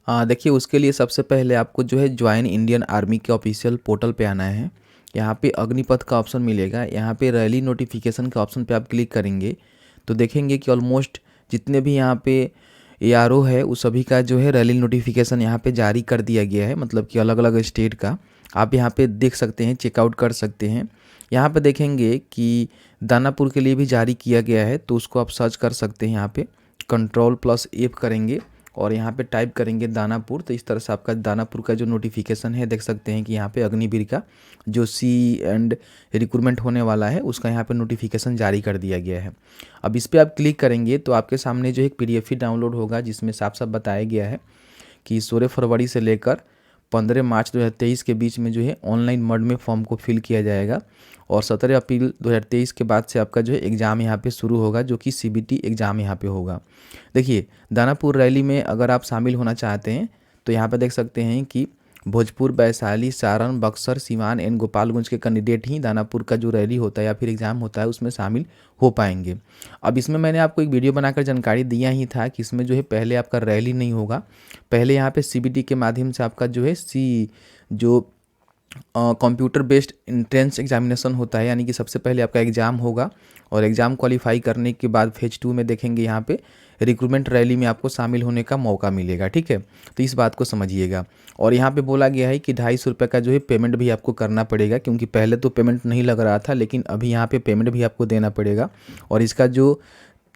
देखिए उसके लिए सबसे पहले आपको जो है ज्वाइन इंडियन आर्मी के ऑफिशियल पोर्टल पे आना है। यहाँ पे अग्निपथ का ऑप्शन मिलेगा, यहाँ पे रैली नोटिफिकेशन के ऑप्शन पे आप क्लिक करेंगे तो देखेंगे कि ऑलमोस्ट जितने भी यहाँ पे ARO है उस सभी का जो है रैली नोटिफिकेशन यहाँ पे जारी कर दिया गया है, मतलब कि अलग अलग स्टेट का आप यहाँ पे देख सकते हैं, चेकआउट कर सकते हैं। यहाँ पे देखेंगे कि दानापुर के लिए भी जारी किया गया है तो उसको आप सर्च कर सकते हैं। यहाँ पे Ctrl+F करेंगे और यहाँ पे टाइप करेंगे दानापुर, तो इस तरह से आपका दानापुर का जो नोटिफिकेशन है देख सकते हैं कि यहाँ पे अग्निवीर का जो C रिक्रूटमेंट होने वाला है उसका यहाँ पे नोटिफिकेशन जारी कर दिया गया है। अब इस पर आप क्लिक करेंगे तो आपके सामने जो एक PDF डाउनलोड होगा जिसमें साफ साफ बताया गया है कि 16 फरवरी से लेकर 15 मार्च 2023 के बीच में जो है ऑनलाइन मोड में फॉर्म को फिल किया जाएगा और 17 अप्रैल 2023 के बाद से आपका जो है एग्ज़ाम यहाँ पे शुरू होगा, जो कि CBT एग्ज़ाम यहाँ पे होगा। देखिए दानापुर रैली में अगर आप शामिल होना चाहते हैं तो यहाँ पे देख सकते हैं कि भोजपुर, वैशाली, सारण, बक्सर, सिवान एंड गोपालगंज के कैंडिडेट ही दानापुर का जो रैली होता है या फिर एग्ज़ाम होता है उसमें शामिल हो पाएंगे। अब इसमें मैंने आपको एक वीडियो बनाकर जानकारी दिया ही था कि इसमें जो है पहले आपका रैली नहीं होगा, पहले यहाँ पे CBT के माध्यम से आपका जो है जो कंप्यूटर बेस्ड एंट्रेंस एग्जामिनेशन होता है, यानी कि सबसे पहले आपका एग्ज़ाम होगा और एग्ज़ाम क्वालिफाई करने के बाद फेज 2 में देखेंगे यहाँ पे रिक्रूटमेंट रैली में आपको शामिल होने का मौका मिलेगा। ठीक है, तो इस बात को समझिएगा। और यहाँ पे बोला गया है कि 250 रुपये का जो है पेमेंट भी आपको करना पड़ेगा, क्योंकि पहले तो पेमेंट नहीं लग रहा था लेकिन अभी यहाँ पे पेमेंट भी आपको देना पड़ेगा और इसका जो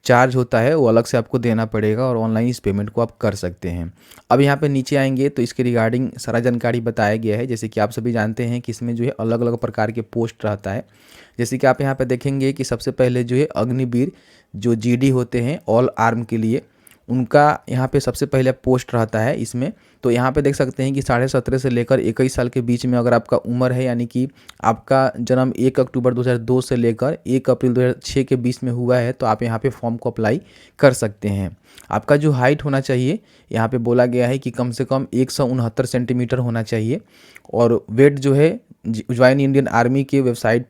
चार्ज होता है वो अलग से आपको देना पड़ेगा और ऑनलाइन इस पेमेंट को आप कर सकते हैं। अब यहाँ पे नीचे आएंगे तो इसके रिगार्डिंग सारा जानकारी बताया गया है। जैसे कि आप सभी जानते हैं कि इसमें जो है अलग अलग प्रकार के पोस्ट रहता है। जैसे कि आप यहाँ पे देखेंगे कि सबसे पहले जो है अग्निवीर जो GD होते हैं ऑल आर्म के लिए, उनका यहाँ पे सबसे पहले पोस्ट रहता है इसमें। तो यहाँ पे देख सकते हैं कि 17.5 से लेकर 21 साल के बीच में अगर आपका उम्र है, यानी कि आपका जन्म 1 अक्टूबर 2002 से लेकर 1 अप्रैल 2006 के बीच में हुआ है तो आप यहाँ पे फॉर्म को अप्लाई कर सकते हैं। आपका जो हाइट होना चाहिए यहाँ पे बोला गया है कि कम से कम 169 सेंटीमीटर होना चाहिए और वेट जो है ज्वाइन इंडियन आर्मी के वेबसाइट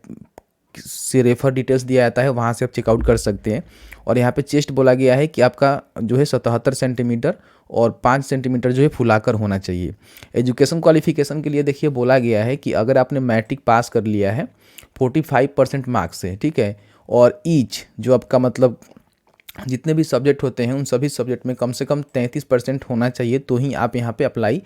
से रेफर डिटेल्स दिया जाता है, वहाँ से आप चेकआउट कर सकते हैं। और यहाँ पे चेस्ट बोला गया है कि आपका जो है 77 सेंटीमीटर और 5 सेंटीमीटर जो है फुलाकर होना चाहिए। एजुकेशन क्वालिफिकेशन के लिए देखिए बोला गया है कि अगर आपने मैट्रिक पास कर लिया है 45% मार्क्स से, ठीक है, और ईच जो आपका मतलब जितने भी सब्जेक्ट होते हैं उन सभी सब्जेक्ट में कम से कम 33% होना चाहिए तो ही आप यहाँ पे अप्लाई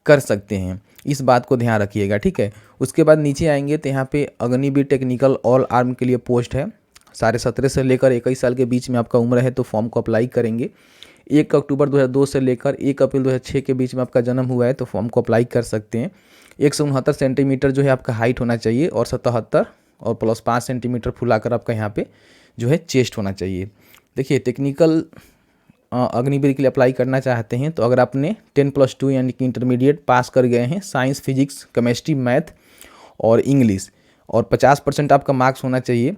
कर सकते हैं। इस बात को ध्यान रखिएगा, ठीक है। उसके बाद नीचे आएंगे तो यहाँ पे अग्निवीर टेक्निकल ऑल आर्म के लिए पोस्ट है। 17.5 से लेकर 21 साल के बीच में आपका उम्र है तो फॉर्म को अप्लाई करेंगे। 1 अक्टूबर 2002 से लेकर 1 अप्रैल 2006 के बीच में आपका जन्म हुआ है तो फॉर्म को अप्लाई कर सकते हैं। 169 सेंटीमीटर जो है आपका हाइट होना चाहिए और 77 और प्लस 5 सेंटीमीटर फुलाकर आपका यहाँ पे जो है चेस्ट होना चाहिए। देखिए टेक्निकल अग्निवीर के लिए अप्लाई करना चाहते हैं तो अगर आपने 10+2 यानी कि इंटरमीडिएट पास कर गए हैं साइंस, फिजिक्स, केमिस्ट्री, मैथ और इंग्लिश और 50% आपका मार्क्स होना चाहिए।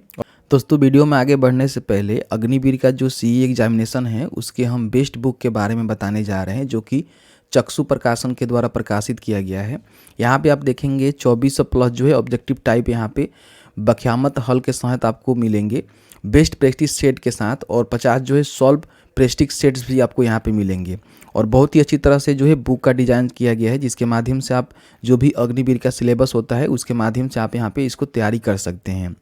दोस्तों वीडियो में आगे बढ़ने से पहले अग्निवीर का जो CE एग्जामिनेशन है उसके हम बेस्ट बुक के बारे में बताने जा रहे हैं, जो कि चक्षु प्रकाशन के द्वारा प्रकाशित किया गया है। यहाँ पे आप देखेंगे 24+ जो है ऑब्जेक्टिव टाइप यहाँ पे बख्यामत हल के साथ आपको मिलेंगे बेस्ट प्रैक्टिस सेट के साथ, और 50 जो है सॉल्व प्रैक्टिस सेट्स भी आपको यहाँ पे मिलेंगे। और बहुत ही अच्छी तरह से जो है बुक का डिज़ाइन किया गया है, जिसके माध्यम से आप जो भी अग्निवीर का सिलेबस होता है उसके माध्यम से आप यहाँ पे इसको तैयारी कर सकते हैं।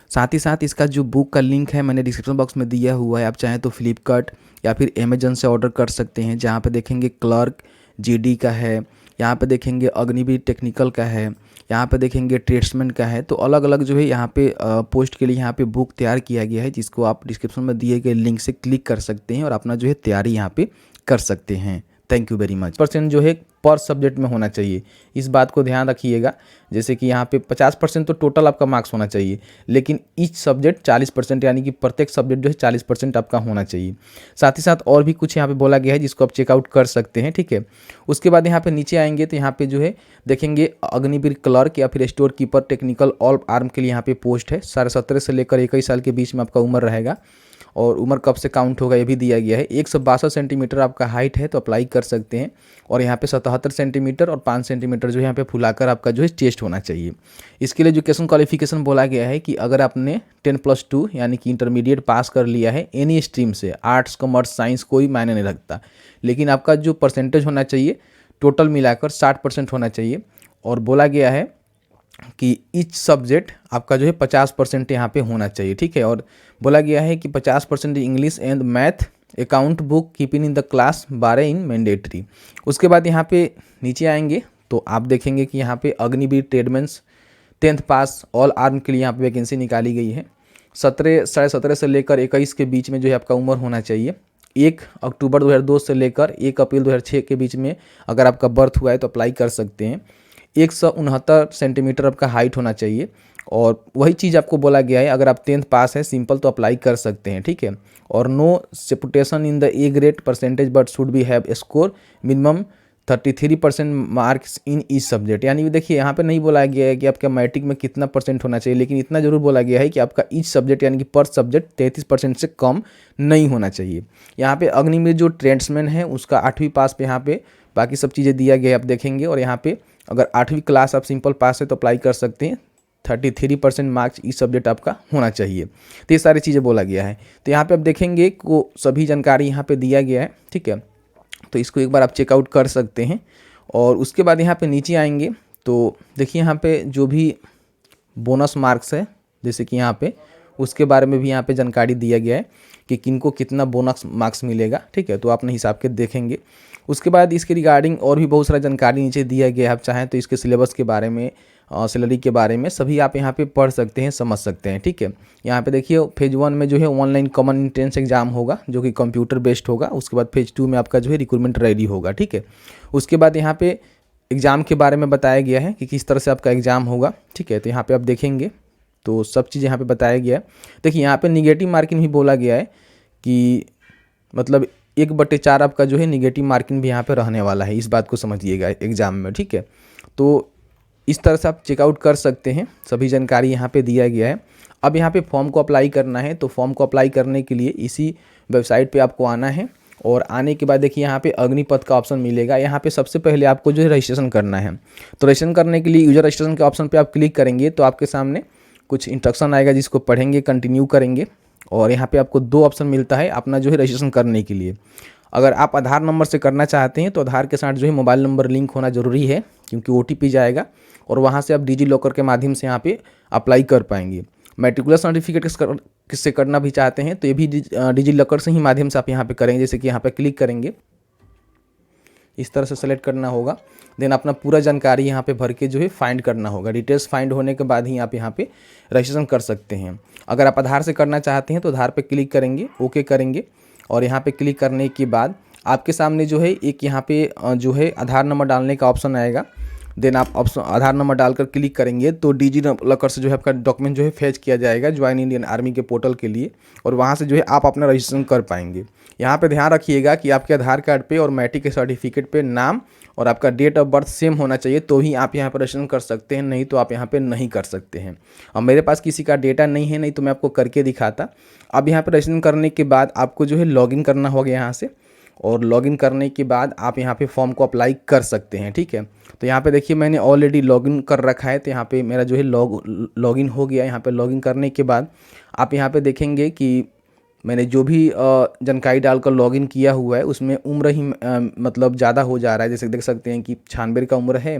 साथ ही साथ इसका जो बुक का लिंक है मैंने डिस्क्रिप्शन बॉक्स में दिया हुआ है, आप चाहें तो फ्लिपकार्ट या फिर अमेजन से ऑर्डर कर सकते हैं। जहाँ पे देखेंगे क्लर्क GD का है, यहाँ पे देखेंगे अग्निवीर टेक्निकल का है, यहाँ पे देखेंगे ट्रेड्समैन का है। तो अलग अलग जो है यहाँ पे पोस्ट के लिए यहाँ पे बुक तैयार किया गया है, जिसको आप डिस्क्रिप्शन में दिए गए लिंक से क्लिक कर सकते हैं और अपना जो है तैयारी यहाँ पे कर सकते हैं। Thank you very much. % जो है पर सब्जेक्ट में होना चाहिए, इस बात को ध्यान रखिएगा। जैसे कि यहाँ पे 50% तो टोटल आपका मार्क्स होना चाहिए, लेकिन ईच सब्जेक्ट 40% यानी कि प्रत्येक सब्जेक्ट जो है 40% आपका होना चाहिए। साथ ही साथ और भी कुछ यहाँ पे बोला गया है जिसको आप चेकआउट कर सकते हैं, ठीक है। उसके बाद यहाँ पे नीचे आएंगे तो यहाँ पे जो है देखेंगे अग्निवीर क्लर्क या फिर store keeper technical all arm के लिए यहाँ पे पोस्ट है। 17.5 से लेकर 21 साल के बीच में आपका उम्र रहेगा और उम्र कब से काउंट होगा ये भी दिया गया है। 162 सेंटीमीटर आपका हाइट है तो अप्लाई कर सकते हैं। और यहाँ पे 77 सेंटीमीटर और 5 सेंटीमीटर जो है यहाँ पे फुलाकर आपका जो है चेस्ट होना चाहिए। इसके लिए एजुकेशन क्वालिफिकेशन बोला गया है कि अगर आपने 10+2 यानी कि इंटरमीडिएट पास कर लिया है एनी स्ट्रीम से, आर्ट्स कॉमर्स साइंस कोई मायने नहीं रखता, लेकिन आपका जो परसेंटेज होना चाहिए टोटल मिलाकर 60% होना चाहिए। और बोला गया है कि ईच सब्जेक्ट आपका जो है 50% यहाँ पे होना चाहिए, ठीक है। और बोला गया है कि 50% English and math, account book keeping in the class 12 in mandatory. उसके बाद यहाँ पे नीचे आएंगे तो आप देखेंगे कि यहाँ पे अग्निवीर ट्रेडमेंस 10th पास ऑल आर्म के लिए यहाँ पे वैकेंसी निकाली गई है। 17 से लेकर 21 के बीच में जो है आपका उम्र होना चाहिए। 1 अक्टूबर 2002 से लेकर 1 अप्रैल 2006 के बीच में अगर आपका बर्थ हुआ है तो अप्लाई कर सकते हैं। 169 सेंटीमीटर आपका हाइट होना चाहिए। और वही चीज़ आपको बोला गया है, अगर आप 10th पास है सिंपल तो अप्लाई कर सकते हैं, ठीक है। और no separation in the A grade percentage but should be have score minimum 33% marks in each subject. यानी देखिए यहाँ पे नहीं बोला गया है कि आपका मैट्रिक में कितना परसेंट होना चाहिए, लेकिन इतना जरूर बोला गया है कि आपका ईच सब्जेक्ट यानी कि पर सब्जेक्ट 33% से कम नहीं होना चाहिए। यहाँ पे अग्निवीर जो ट्रेड्समैन है उसका 8वीं पास पे यहाँ पे बाकी सब चीज़ें दिया गया है, आप देखेंगे। और यहाँ पे अगर 8वीं क्लास आप सिंपल पास है तो अप्लाई कर सकते हैं। 33% मार्क्स इस सब्जेक्ट आपका होना चाहिए। तो ये सारी चीज़ें बोला गया है। तो यहाँ पे आप देखेंगे को सभी जानकारी यहाँ पे दिया गया है, ठीक है। तो इसको एक बार आप चेकआउट कर सकते हैं। और उसके बाद यहाँ पे नीचे आएंगे तो देखिए यहाँ पे जो भी बोनस मार्क्स है जैसे कि यहाँ पे उसके बारे में भी यहाँ पे जानकारी दिया गया है कि किनको कितना बोनस मार्क्स मिलेगा, ठीक है। तो अपने हिसाब के देखेंगे। उसके बाद इसके रिगार्डिंग और भी बहुत सारा जानकारी नीचे दिया गया है। आप चाहें तो इसके सिलेबस के बारे में, सैलरी के बारे में सभी आप यहाँ पे पढ़ सकते हैं, समझ सकते हैं, ठीक है। यहाँ पे देखिए फेज़ 1 में जो है ऑनलाइन कॉमन एंट्रेंस एग्जाम होगा जो कि कंप्यूटर बेस्ड होगा। उसके बाद फेज़ 2 में आपका जो है रिक्रूटमेंट रेडी होगा, ठीक है। उसके बाद यहाँ पे एग्ज़ाम के बारे में बताया गया है कि किस तरह से आपका एग्ज़ाम होगा, ठीक है। तो यहाँ पर आप देखेंगे तो सब चीज़ यहाँ पे बताया गया है। देखिए यहाँ पे निगेटिव मार्किंग भी बोला गया है कि मतलब 1/4 आपका जो है निगेटिव मार्किंग भी यहाँ पे रहने वाला है, इस बात को समझिएगा एग्ज़ाम में, ठीक है। तो इस तरह से आप चेकआउट कर सकते हैं, सभी जानकारी यहाँ पे दिया गया है। अब यहाँ पे फॉर्म को अप्लाई करना है, तो फॉर्म को अप्लाई करने के लिए इसी वेबसाइट पे आपको आना है। और आने के बाद देखिए यहाँ पे अग्निपथ का ऑप्शन मिलेगा। यहाँ पे सबसे पहले आपको जो है रजिस्ट्रेशन करना है। तो रजिस्ट्रेशन करने के लिए यूजर रजिस्ट्रेशन के ऑप्शन पर आप क्लिक करेंगे तो आपके सामने कुछ इंस्ट्रक्शन आएगा जिसको पढ़ेंगे, कंटिन्यू करेंगे। और यहाँ पे आपको 2 ऑप्शन मिलता है अपना जो है रजिस्ट्रेशन करने के लिए। अगर आप आधार नंबर से करना चाहते हैं तो आधार के साथ जो है मोबाइल नंबर लिंक होना ज़रूरी है, क्योंकि OTP जाएगा और वहाँ से आप डिजी लॉकर के माध्यम से यहाँ पे अप्लाई कर पाएंगे। मैट्रिकुलर सर्टिफिकेट किससे करना भी चाहते हैं तो ये भी डिजी लॉकर से ही माध्यम से आप यहाँ पे करेंगे। जैसे कि यहाँ पे क्लिक करेंगे, इस तरह से सेलेक्ट करना होगा। देन अपना पूरा जानकारी यहाँ पे भर के जो है फाइंड करना होगा। डिटेल्स फाइंड होने के बाद ही आप यहाँ पे रजिस्ट्रेशन कर सकते हैं। अगर आप आधार से करना चाहते हैं तो आधार पे क्लिक करेंगे, ओके करेंगे। और यहाँ पे क्लिक करने के बाद आपके सामने जो है एक यहाँ पे जो है आधार नंबर डालने का ऑप्शन आएगा। देन आप ऑप्शन आधार नंबर डालकर क्लिक करेंगे तो डिजी लॉकर से जो है आपका डॉक्यूमेंट जो है फेच किया जाएगा ज्वाइन इंडियन आर्मी के पोर्टल के लिए। और वहाँ से जो है आप अपना रजिस्ट्रेशन कर पाएंगे। यहाँ पे ध्यान रखिएगा कि आपके आधार कार्ड पे और मैट्रिक के सर्टिफिकेट पे नाम और आपका डेट ऑफ बर्थ सेम होना चाहिए, तो ही आप यहाँ पर रजिस्ट्रेशन कर सकते हैं, नहीं तो आप यहाँ पे नहीं कर सकते हैं। अब मेरे पास किसी का डेटा नहीं है, नहीं तो मैं आपको करके दिखाता। अब यहाँ पर रजिस्ट्रेशन करने के बाद आपको जो है लॉगिन करना होगा यहाँ से। और लॉगिन करने के बाद आप यहाँ पे फॉर्म को अप्लाई कर सकते हैं, ठीक है। तो यहाँ पे देखिए मैंने ऑलरेडी लॉगिन कर रखा है, तो यहाँ पे मेरा जो है लॉगिन हो गया। यहाँ पे लॉगिन करने के बाद आप यहाँ पे देखेंगे कि मैंने जो भी जानकारी डालकर लॉगिन किया हुआ है उसमें उम्र ही मतलब ज़्यादा हो जा रहा है। जैसे देख सकते हैं कि 96 का उम्र है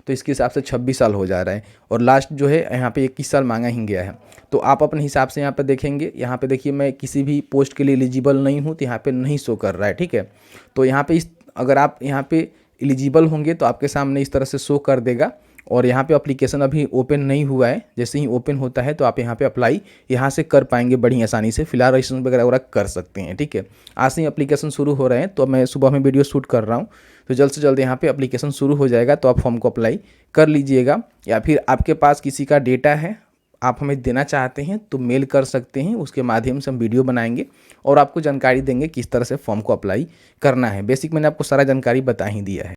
तो इसके हिसाब से 26 साल हो जा रहा है। और लास्ट जो है यहाँ पे 21 साल मांगा ही गया है। तो आप अपने हिसाब से यहाँ पे देखेंगे। यहाँ पे देखिए मैं किसी भी पोस्ट के लिए एलिजिबल नहीं हूँ, तो यहाँ पे नहीं शो कर रहा है, ठीक है। तो यहाँ पे अगर आप यहाँ पे एलिजिबल होंगे तो आपके सामने इस तरह से शो कर देगा। और यहाँ पे एप्लीकेशन अभी ओपन नहीं हुआ है, जैसे ही ओपन होता है तो आप यहाँ पे अप्लाई यहाँ से कर पाएंगे बड़ी आसानी से। फिलहाल रजिस्ट्रेशन वगैरह कर सकते हैं, ठीक है। आज से ही एप्लीकेशन शुरू हो रहे हैं, तो मैं सुबह में वीडियो शूट कर रहा हूँ, तो जल्द से जल्द यहाँ पे एप्लीकेशन शुरू हो जाएगा, तो आप फॉर्म को अप्लाई कर लीजिएगा। या फिर आपके पास किसी का डेटा है आप हमें देना चाहते हैं तो मेल कर सकते हैं, उसके माध्यम से हम वीडियो बनाएंगे और आपको जानकारी देंगे किस तरह से फॉर्म को अप्लाई करना है। बेसिक मैंने आपको सारा जानकारी बता ही दिया है।